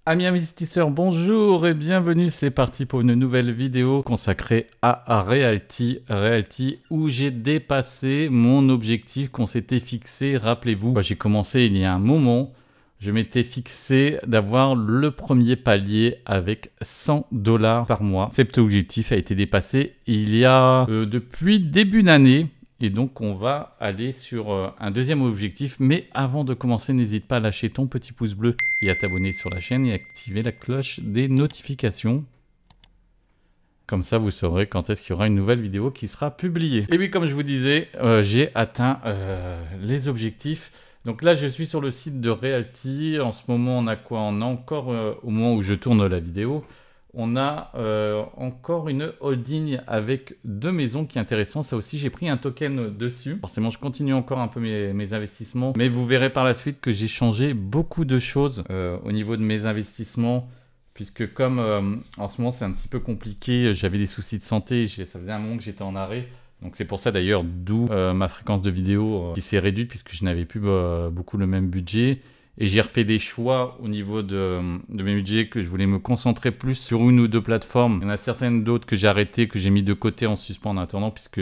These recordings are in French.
Amis investisseurs, bonjour et bienvenue, c'est parti pour une nouvelle vidéo consacrée à Realty où j'ai dépassé mon objectif qu'on s'était fixé. Rappelez-vous, j'ai commencé il y a un moment, je m'étais fixé d'avoir le premier palier avec 100 $ par mois. Cet objectif a été dépassé il y a depuis début d'année. Et donc, on va aller sur un deuxième objectif. Mais avant de commencer, n'hésite pas à lâcher ton petit pouce bleu et à t'abonner sur la chaîne et activer la cloche des notifications. Comme ça, vous saurez quand est-ce qu'il y aura une nouvelle vidéo qui sera publiée. Et oui, comme je vous disais, j'ai atteint les objectifs. Donc là, je suis sur le site de Realty. En ce moment, on a quoi? On a encore, au moment où je tourne la vidéo, on a encore une holding avec 2 maisons qui est intéressant. Ça aussi, j'ai pris un token dessus. Forcément, je continue encore un peu mes investissements. Mais vous verrez par la suite que j'ai changé beaucoup de choses au niveau de mes investissements. Puisque comme en ce moment, c'est un petit peu compliqué. J'avais des soucis de santé. Ça faisait un moment que j'étais en arrêt. Donc c'est pour ça d'ailleurs, d'où ma fréquence de vidéos qui s'est réduite. Puisque je n'avais plus beaucoup le même budget. Et j'ai refait des choix au niveau de mes budgets que je voulais me concentrer plus sur une ou deux plateformes. Il y en a certaines d'autres que j'ai arrêtées, que j'ai mis de côté en suspens en attendant, puisque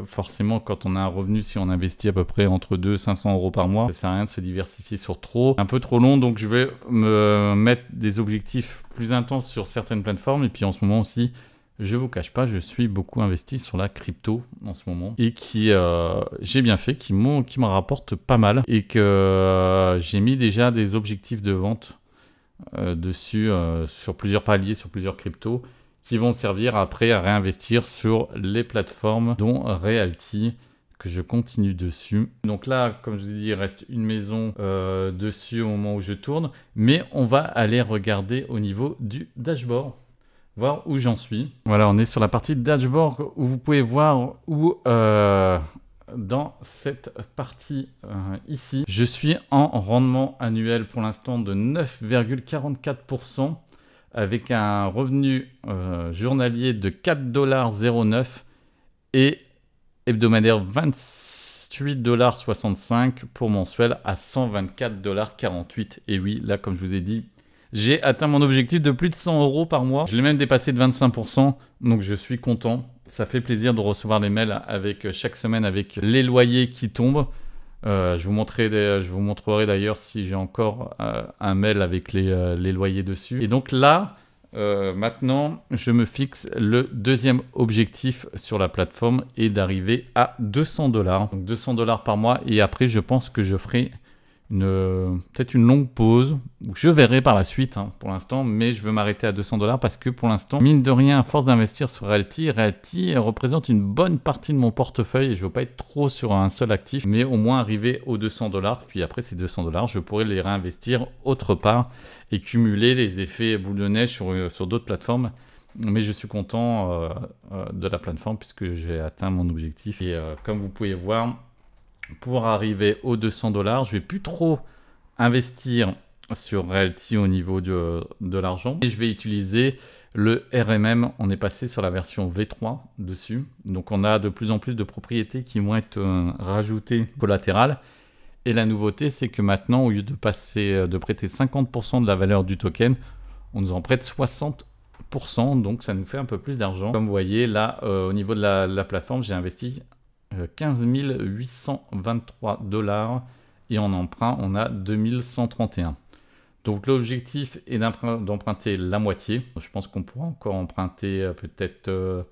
forcément, quand on a un revenu, si on investit à peu près entre 200 et 500 € par mois, ça sert à rien de se diversifier sur trop. Un peu trop long, donc je vais me mettre des objectifs plus intenses sur certaines plateformes. Et puis en ce moment aussi, je vous cache pas, je suis beaucoup investi sur la crypto en ce moment et qui, j'ai bien fait, qui me rapporte pas mal et que j'ai mis déjà des objectifs de vente dessus sur plusieurs paliers, sur plusieurs cryptos qui vont servir après à réinvestir sur les plateformes dont Realty que je continue dessus. Donc là, comme je vous ai dit, il reste une maison dessus au moment où je tourne, mais on va aller regarder au niveau du dashboard. Voir où j'en suis. Voilà, on est sur la partie dashboard où vous pouvez voir où dans cette partie ici, je suis en rendement annuel pour l'instant de 9,44% avec un revenu journalier de 4,09 $ et hebdomadaire 28,65 $ pour mensuel à 124,48 $. Et oui, là, comme je vous ai dit, j'ai atteint mon objectif de plus de 100 € par mois. Je l'ai même dépassé de 25%, donc je suis content. Ça fait plaisir de recevoir les mails avec chaque semaine avec les loyers qui tombent. Je vous montrerai d'ailleurs si j'ai encore un mail avec les loyers dessus. Et donc là, maintenant, je me fixe le deuxième objectif sur la plateforme est d'arriver à 200 $. Donc 200 $ par mois. Et après, je pense que je ferai peut-être une longue pause. Je verrai par la suite pour l'instant, mais je veux m'arrêter à 200 $ parce que pour l'instant, mine de rien, à force d'investir sur Realty représente une bonne partie de mon portefeuille et je ne veux pas être trop sur un seul actif, mais au moins arriver aux 200 $. Puis après ces 200 $, je pourrais les réinvestir autre part et cumuler les effets boule de neige sur d'autres plateformes. Mais je suis content de la plateforme puisque j'ai atteint mon objectif. Et comme vous pouvez voir, pour arriver aux 200 $, je vais plus trop investir sur Realty au niveau de l'argent. Et je vais utiliser le RMM. On est passé sur la version V3 dessus. Donc on a de plus en plus de propriétés qui vont être rajoutées collatérales. Et la nouveauté, c'est que maintenant, au lieu de prêter 50% de la valeur du token, on nous en prête 60%. Donc ça nous fait un peu plus d'argent. Comme vous voyez, là, au niveau de la plateforme, j'ai investi 15 823 $ et en emprunt on a 2131. Donc l'objectif est d'emprunter la moitié. Je pense qu'on pourra encore emprunter peut-être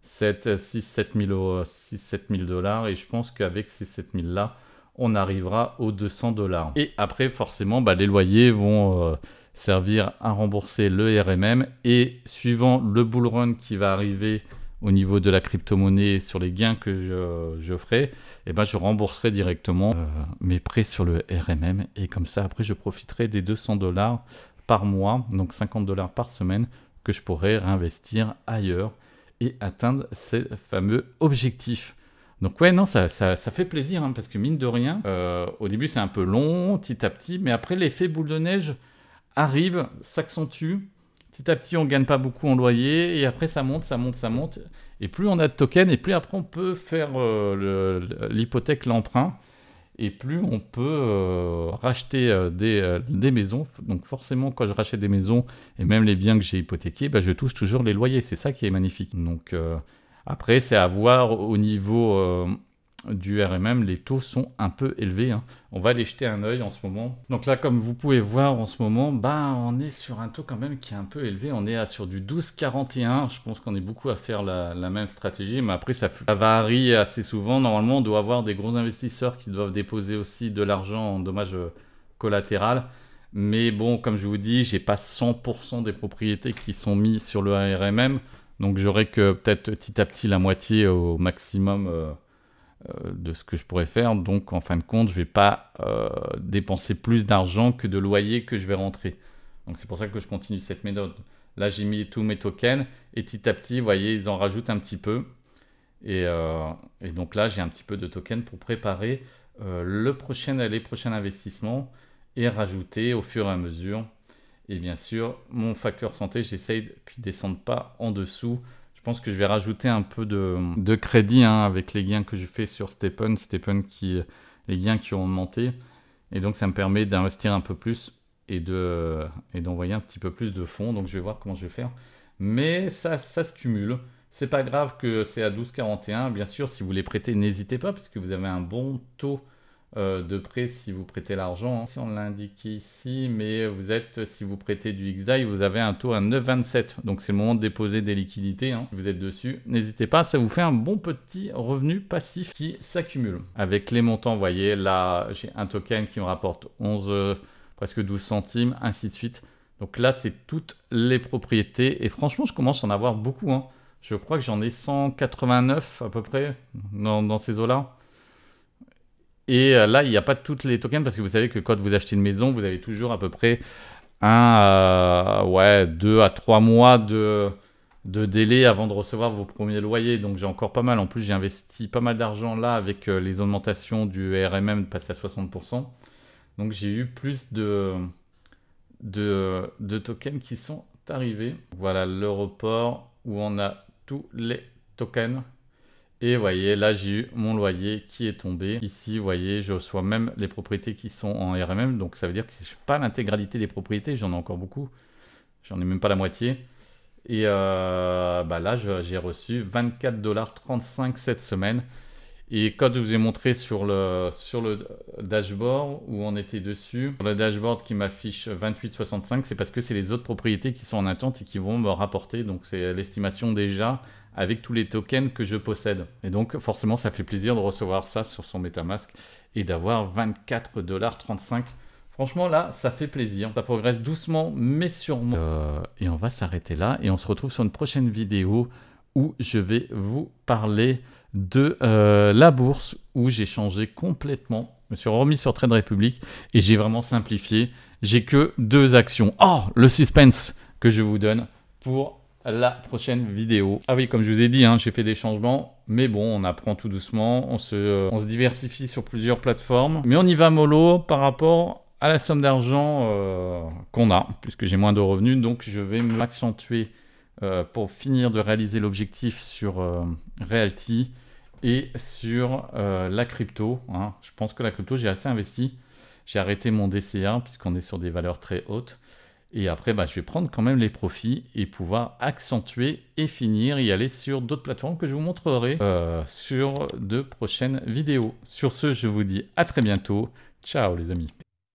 7 000 $ et je pense qu'avec ces 7 000 là on arrivera aux 200 $. Et après forcément les loyers vont servir à rembourser le RMM et suivant le bull run qui va arriver au niveau de la crypto-monnaie sur les gains que je ferai, je rembourserai directement mes prêts sur le RMM et comme ça après je profiterai des 200 $ par mois, donc 50 $ par semaine que je pourrai réinvestir ailleurs et atteindre ces fameux objectifs. Donc ouais, non, ça fait plaisir parce que mine de rien, au début c'est un peu long, petit à petit, mais après l'effet boule de neige arrive, s'accentue. Petit à petit, on ne gagne pas beaucoup en loyer et après, ça monte, ça monte, ça monte. Et plus on a de tokens et plus après, on peut faire l'hypothèque, l'emprunt. et plus on peut racheter des maisons. Donc forcément, quand je rachète des maisons, et même les biens que j'ai hypothéqués, bah, je touche toujours les loyers. C'est ça qui est magnifique. Donc après, c'est à voir au niveau du RMM, les taux sont un peu élevés, hein. On va aller jeter un œil en ce moment. Donc là, comme vous pouvez voir en ce moment, bah, on est sur un taux quand même qui est un peu élevé. On est sur du 12,41. Je pense qu'on est beaucoup à faire la même stratégie, mais après, ça varie assez souvent. Normalement, on doit avoir des gros investisseurs qui doivent déposer aussi de l'argent en dommages collatéral. Mais bon, comme je vous dis, j'ai pas 100% des propriétés qui sont mis sur le RMM. Donc j'aurai que peut-être petit à petit la moitié au maximum de ce que je pourrais faire. Donc en fin de compte, je ne vais pas dépenser plus d'argent que de loyer que je vais rentrer. Donc c'est pour ça que je continue cette méthode. Là, j'ai mis tous mes tokens et petit à petit, vous voyez, ils en rajoutent un petit peu. Et donc là, j'ai un petit peu de tokens pour préparer les prochains investissements et rajouter au fur et à mesure. Et bien sûr, mon facteur santé, j'essaye qu'il ne descende pas en dessous. Je pense que je vais rajouter un peu de crédit hein, avec les gains que je fais sur Stephen. Les gains qui ont augmenté. Et donc, ça me permet d'investir un peu plus et d'envoyer un petit peu plus de fonds. Donc, je vais voir comment je vais faire. Mais ça se cumule. C'est pas grave que c'est à 12,41. Bien sûr, si vous les prêtez, n'hésitez pas puisque vous avez un bon taux de prêt si vous prêtez l'argent. Hein. Si on l'a indiqué ici, mais si vous prêtez du XDAI, vous avez un taux à 9,27. Donc c'est le moment de déposer des liquidités. Hein. Si vous êtes dessus, n'hésitez pas, ça vous fait un bon petit revenu passif qui s'accumule. Avec les montants, vous voyez, là j'ai un token qui me rapporte 11, presque 12 centimes, ainsi de suite. Donc là, c'est toutes les propriétés. Et franchement, je commence à en avoir beaucoup. Hein. Je crois que j'en ai 189 à peu près dans ces eaux-là. Et là, il n'y a pas toutes les tokens parce que vous savez que quand vous achetez une maison, vous avez toujours à peu près 2 à 3 mois de délai avant de recevoir vos premiers loyers. Donc j'ai encore pas mal. En plus, j'ai investi pas mal d'argent là avec les augmentations du RMM passé à 60%. Donc j'ai eu plus de tokens qui sont arrivés. Voilà le report où on a tous les tokens. Et vous voyez, là, j'ai eu mon loyer qui est tombé. Ici, vous voyez, je reçois même les propriétés qui sont en RMM. Donc, ça veut dire que je n'ai pas l'intégralité des propriétés. J'en ai encore beaucoup. J'en ai même pas la moitié. Et là, j'ai reçu 24,35$ cette semaine. Et quand je vous ai montré sur le dashboard où on était dessus, sur le dashboard qui m'affiche 28,65, c'est parce que c'est les autres propriétés qui sont en attente et qui vont me rapporter. Donc, c'est l'estimation déjà avec tous les tokens que je possède. Et donc, forcément, ça fait plaisir de recevoir ça sur son MetaMask et d'avoir 24,35$. Franchement, là, ça fait plaisir. Ça progresse doucement, mais sûrement. Et on va s'arrêter là. Et on se retrouve sur une prochaine vidéo où je vais vous parler de la bourse, où j'ai changé complètement. Je me suis remis sur Trade Republic et j'ai vraiment simplifié. J'ai que 2 actions. Oh, le suspense que je vous donne pour la prochaine vidéo. Ah oui, comme je vous ai dit, hein, j'ai fait des changements, mais bon, on apprend tout doucement, on se diversifie sur plusieurs plateformes, mais on y va mollo par rapport à la somme d'argent qu'on a, puisque j'ai moins de revenus, donc je vais m'accentuer pour finir de réaliser l'objectif sur Realty et sur la crypto. Hein. Je pense que la crypto, j'ai assez investi. J'ai arrêté mon DCA, puisqu'on est sur des valeurs très hautes. Et après, je vais prendre quand même les profits et pouvoir accentuer et finir et aller sur d'autres plateformes que je vous montrerai sur de prochaines vidéos. Sur ce, je vous dis à très bientôt. Ciao les amis.